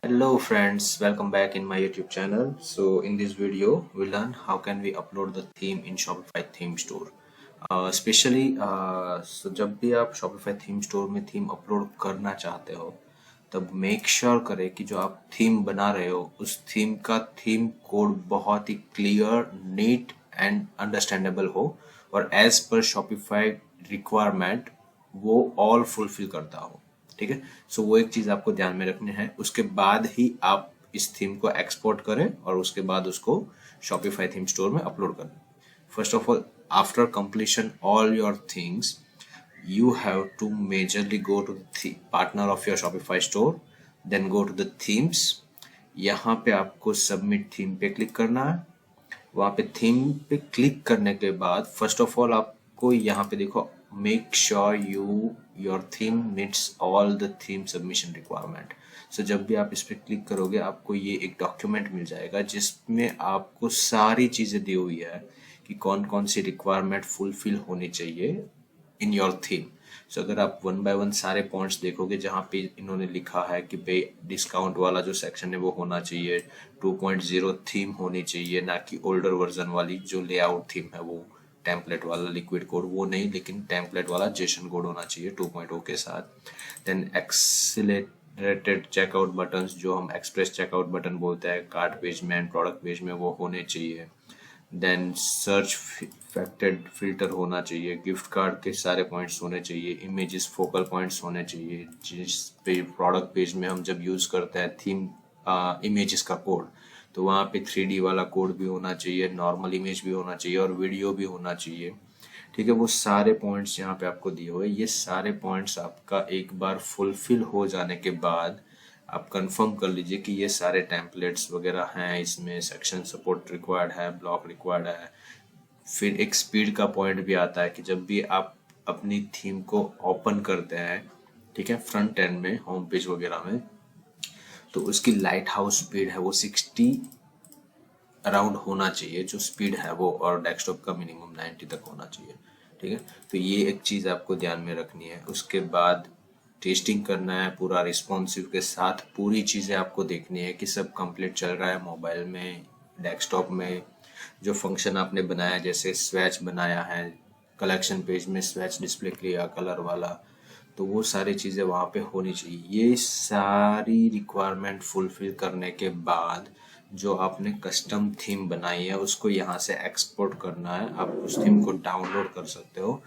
Hello friends, welcome back in my YouTube channel. So in this video, we'll learn how can we upload the theme in Shopify theme store. So जब भी आप Shopify theme store में theme upload करना चाहते हो, तब make sure करें कि जो आप थीम बना रहे हो उस थीम का थीम कोड बहुत ही क्लियर, नीट एंड अंडरस्टैंडेबल हो और एज पर Shopify रिक्वायरमेंट वो ऑल फुलफिल करता हो। ठीक है, सो वो एक चीज आपको ध्यान में रखनी है। उसके बाद ही आप इस थीम को एक्सपोर्ट करें और उसके बाद उसको Shopify थीम स्टोर में अपलोड करें। First of all, after completion all your things, you have to majorly go to the partner of your Shopify store, then go to the themes। यहाँ पे आपको सबमिट थीम पे click करना है। वहाँ पे थीम पे क्लिक करने के बाद फर्स्ट ऑफ ऑल आपको यहाँ पे देखो, make sure your theme meets all the theme submission requirement. So जब भी आप इस पे क्लिक करोगे आपको ये एक डॉक्यूमेंट मिल जाएगा जिसमें आपको सारी चीज़ें दी हुई है कि कौन कौन सी रिक्वायरमेंट फुलफिल होनी चाहिए इन योर थीम। सो अगर आप वन बाय वन सारे पॉइंट्स देखोगे जहाँ पे इन्होंने लिखा है कि भाई डिस्काउंट वाला जो सेक्शन है वो होना चाहिए, 2.0 थीम होनी चाहिए, ना कि ओल्डर वर्जन वाली जो लेआउट थीम है वो टेम्पलेट वाला लिक्विड कोड वो नहीं, लेकिन टेम्पलेट वाला जेसन कोड होना चाहिए 2.0 के साथ। देन एक्सीलरेटेड चेकआउट बटन्स जो हम एक्सप्रेस चेकआउट बटन बोलते हैं कार्ट पेज में एंड प्रोडक्ट पेज में वो होने चाहिए। देन सर्च फैक्टेड फिल्टर होना चाहिए, गिफ्ट कार्ड के सारे पॉइंट्स होने चाहिए, इमेजेस फोकल पॉइंट्स होने चाहिए जिस पे प्रोडक्ट पेज में हम जब यूज करते हैं थीम इमेजेस का कोड तो वहाँ पे 3D वाला कोड भी होना चाहिए, नॉर्मल इमेज भी होना चाहिए और वीडियो भी होना चाहिए। ठीक है, वो सारे पॉइंट्स यहाँ पे आपको दिए हुए। ये सारे पॉइंट्स आपका एक बार फुलफिल हो जाने के बाद आप कंफर्म कर लीजिए कि ये सारे टेम्पलेट्स वगैरह हैं, इसमें सेक्शन सपोर्ट रिक्वायर्ड है, ब्लॉक रिक्वायर्ड है। फिर एक स्पीड का पॉइंट भी आता है कि जब भी आप अपनी थीम को ओपन करते हैं, ठीक है, फ्रंट एंड में होम पेज वगैरह में, तो उसकी लाइट हाउस स्पीड है वो 60 अराउंड होना चाहिए जो स्पीड है वो, और डेस्कटॉप का मिनिमम 90 तक होना चाहिए। ठीक है, तो ये एक चीज़ आपको ध्यान में रखनी है। उसके बाद टेस्टिंग करना है पूरा रिस्पॉन्सिव के साथ, पूरी चीज़ें आपको देखनी है कि सब कंप्लीट चल रहा है मोबाइल में, डेस्कटॉप में। जो फंक्शन आपने बनाया, जैसे स्वैच बनाया है, कलेक्शन पेज में स्वैच डिस्प्ले किया कलर वाला, तो वो सारी चीज़ें वहाँ पे होनी चाहिए। ये सारी रिक्वायरमेंट फुलफिल करने के बाद जो आपने कस्टम थीम बनाई है उसको यहाँ से एक्सपोर्ट करना है। आप उस थीम को डाउनलोड कर सकते हो।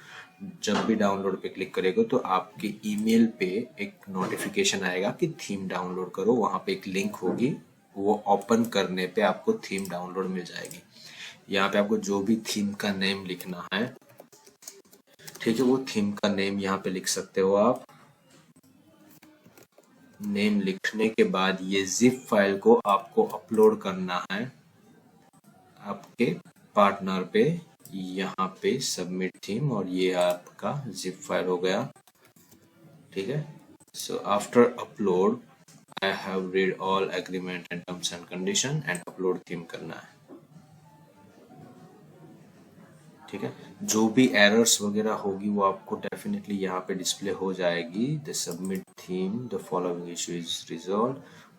जब भी डाउनलोड पे क्लिक करेगा तो आपके ईमेल पे एक नोटिफिकेशन आएगा कि थीम डाउनलोड करो, वहाँ पे एक लिंक होगी, वो ओपन करने पे आपको थीम डाउनलोड मिल जाएगी। यहाँ पे आपको जो भी थीम का नेम लिखना है, ठीक है, वो थीम का नेम यहाँ पे लिख सकते हो आप। नेम लिखने के बाद ये जिप फाइल को आपको अपलोड करना है आपके पार्टनर पे, यहाँ पे सबमिट थीम, और ये आपका जिप फाइल हो गया। ठीक है, so after upload I have read all agreement and terms and condition and upload theme करना है। ठीक है, जो भी एरर्स वगैरह होगी वो आपको डेफिनेटली यहाँ पे डिस्प्ले हो जाएगी। The submit theme, the following issue is resolve,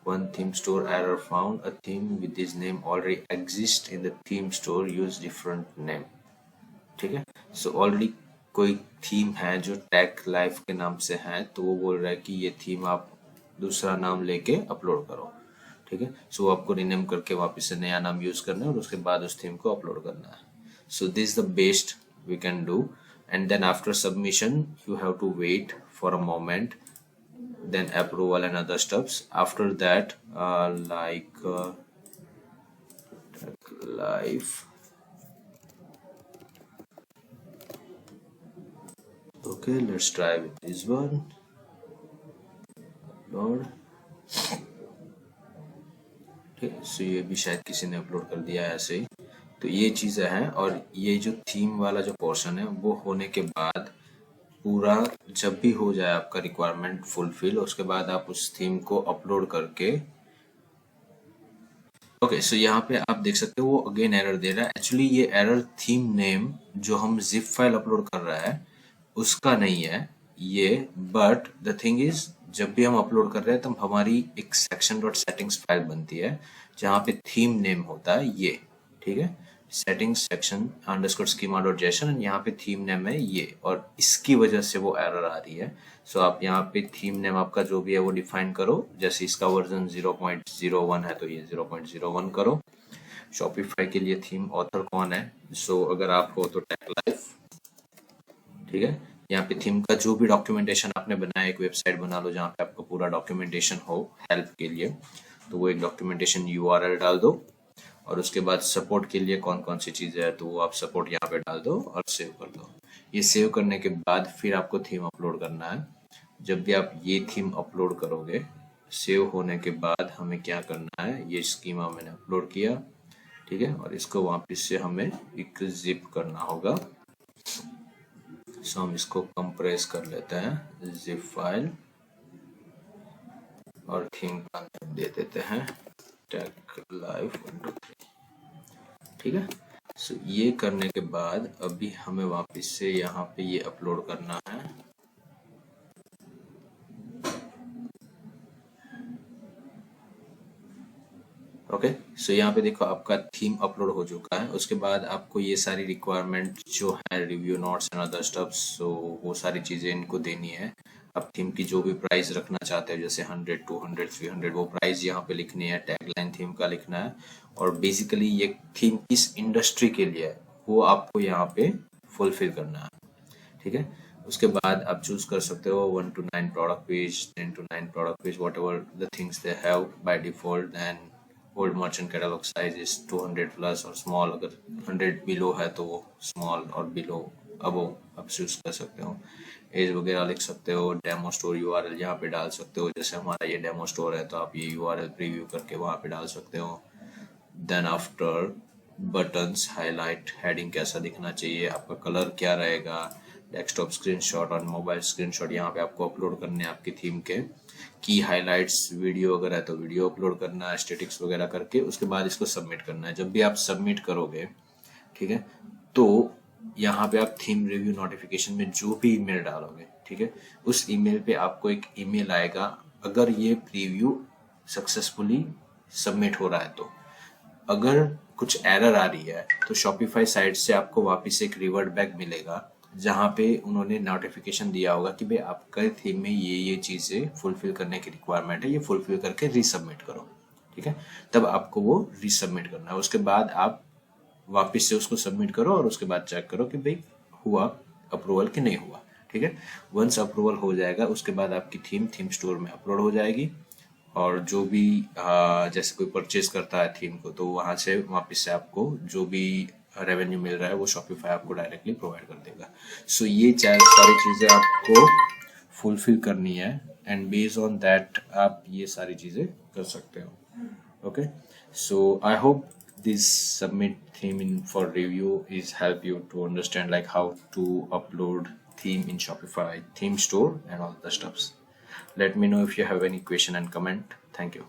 one theme store error found, a theme with this name already exist in the theme store, use different name. ठीक है, सो ऑलरेडी कोई theme है जो tag life के नाम से है, तो वो बोल रहा है कि ये थीम आप दूसरा नाम लेके अपलोड करो। ठीक है, सो आपको रीनेम करके वापस से नया नाम यूज करना है और उसके बाद उस थीम को अपलोड करना है। So this is the best we can do, and then after submission you have to wait for a moment, then approval and other steps. After that live, okay, let's try with this one. Upload. ठीक, so ये भी शायद किसी ने upload कर दिया है ऐसे ही। तो ये चीज़ें हैं, और ये जो थीम वाला जो पोर्शन है वो होने के बाद पूरा जब भी हो जाए आपका रिक्वायरमेंट फुलफिल, उसके बाद आप उस थीम को अपलोड करके, ओके, सो यहाँ पे आप देख सकते हो वो अगेन एरर दे रहा है। एक्चुअली ये एरर थीम नेम जो हम जिप फाइल अपलोड कर रहा है उसका नहीं है ये, बट द थिंग इज जब भी हम अपलोड कर रहे हैं तब हमारी एक सेक्शन डॉट सेटिंग्स फाइल बनती है जहाँ पे थीम नेम होता है ये, ठीक है, settings section underscore schema dot JSON, यहाँ पे थीम नेम है ये, और इसकी वजह से वो एरर आ रही है। सो आप यहाँ पे थीम नेम आपका जो भी है वो डिफाइन करो, जैसे इसका वर्जन 0.01 है तो ये 0.01 करो। शॉपिफाई के लिए थीम ऑथर कौन है, सो अगर आप हो तो टेक लाइफ, ठीक है। यहाँ पे थीम का जो भी डॉक्यूमेंटेशन आपने बनाया, एक वेबसाइट बना लो जहाँ पे आपका पूरा डॉक्यूमेंटेशन हो हेल्प के लिए, तो वो एक डॉक्यूमेंटेशन यूआरएल डाल दो, और उसके बाद सपोर्ट के लिए कौन कौन सी चीज़ें हैं तो वो आप सपोर्ट यहाँ पे डाल दो और सेव कर दो। ये सेव करने के बाद फिर आपको थीम अपलोड करना है। जब भी आप ये थीम अपलोड करोगे, सेव होने के बाद हमें क्या करना है, ये स्कीमा मैंने अपलोड किया, ठीक है, और इसको वापस से हमें एक जिप करना होगा। सो हम इसको कंप्रेस कर लेते हैं जिप फाइल, और थीम का नाम दे देते हैं टेक लाइफ 1 2 3, ठीक है। सो ये करने के बाद अभी हमें वापस से यहाँ पे ये अपलोड करना है। ओके, सो यहाँ पे देखो आपका थीम अपलोड हो चुका है। उसके बाद आपको ये सारी रिक्वायरमेंट जो है, review notes and other stuff, so वो सारी चीज़ें इनको देनी है। आप थीम की जो भी प्राइस रखना चाहते हो, जैसे 100 200 300, वो प्राइस यहाँ पे लिखनी है, टैगलाइन थीम का लिखना है, और बेसिकली ये थीम किस इंडस्ट्री के लिए है वो आपको यहाँ पे फुलफिल करना है, ठीक है। उसके बाद आप चूज कर सकते हो 1 to 9 product page, 10 to 9 product page, what ever the things they have by default, and old merchant catalogue size is 200 plus, और स्मॉल अगर 100 बिलो है तो वो स्मॉल, और बिलो अबो आप चूज कर सकते हो। एज वगैरह लिख सकते हो, डेमो स्टोर यूआरएल यहाँ पे डाल सकते हो, जैसे हमारा ये डेमो स्टोर है तो आप ये यूआरएल प्रीव्यू करके वहाँ पे डाल सकते हो। Then after buttons, highlight, heading कैसा दिखना चाहिए, आपका कलर क्या रहेगा, डेस्कटॉप स्क्रीनशॉट और मोबाइल स्क्रीनशॉट यहाँ पे आपको अपलोड करने हैं आपकी थीम के। की हाइलाइट्स, वीडियो अगर है तो वीडियो अपलोड करना है, स्टेटिक्स वगैरह करके उसके बाद इसको सबमिट करना है। जब भी आप सबमिट करोगे, ठीक है, तो यहाँ पे आप थीम रिव्यू नोटिफिकेशन में जो भी ईमेल डालोगे, ठीक है, उस ईमेल पे आपको एक ईमेल आएगा अगर ये प्रीव्यू सक्सेसफुली सबमिट हो रहा है तो। अगर कुछ एरर आ रही है तो शॉपिफाई साइट से आपको वापस एक रिवर्ट बैक मिलेगा जहाँ पे उन्होंने नोटिफिकेशन दिया होगा कि भाई आपके थीम में ये चीज़ें फुलफिल करने की रिक्वायरमेंट है, ये फुलफिल करके रीसबमिट करो, ठीक है। तब आपको वो रीसबमिट करना है। उसके बाद आप वापस से उसको सबमिट करो और उसके बाद चेक करो कि भाई हुआ अप्रूवल कि नहीं हुआ, ठीक है। वंस अप्रूवल हो जाएगा उसके बाद आपकी थीम स्टोर में अपलोड हो जाएगी, और जो भी जैसे कोई परचेज करता है थीम को तो वहाँ से वापस से आपको जो भी रेवेन्यू मिल रहा है वो शॉपिफाई आपको डायरेक्टली प्रोवाइड कर देगा। सो ये सारी चीज़ें आपको फुलफिल करनी है, एंड बेस्ड ऑन दैट आप ये सारी चीज़ें कर सकते हो। Okay, so I hope this submit theme in for review is help you to understand like how to upload theme in Shopify theme store and all the stuffs. Let me know if you have any question and comment. Thank you.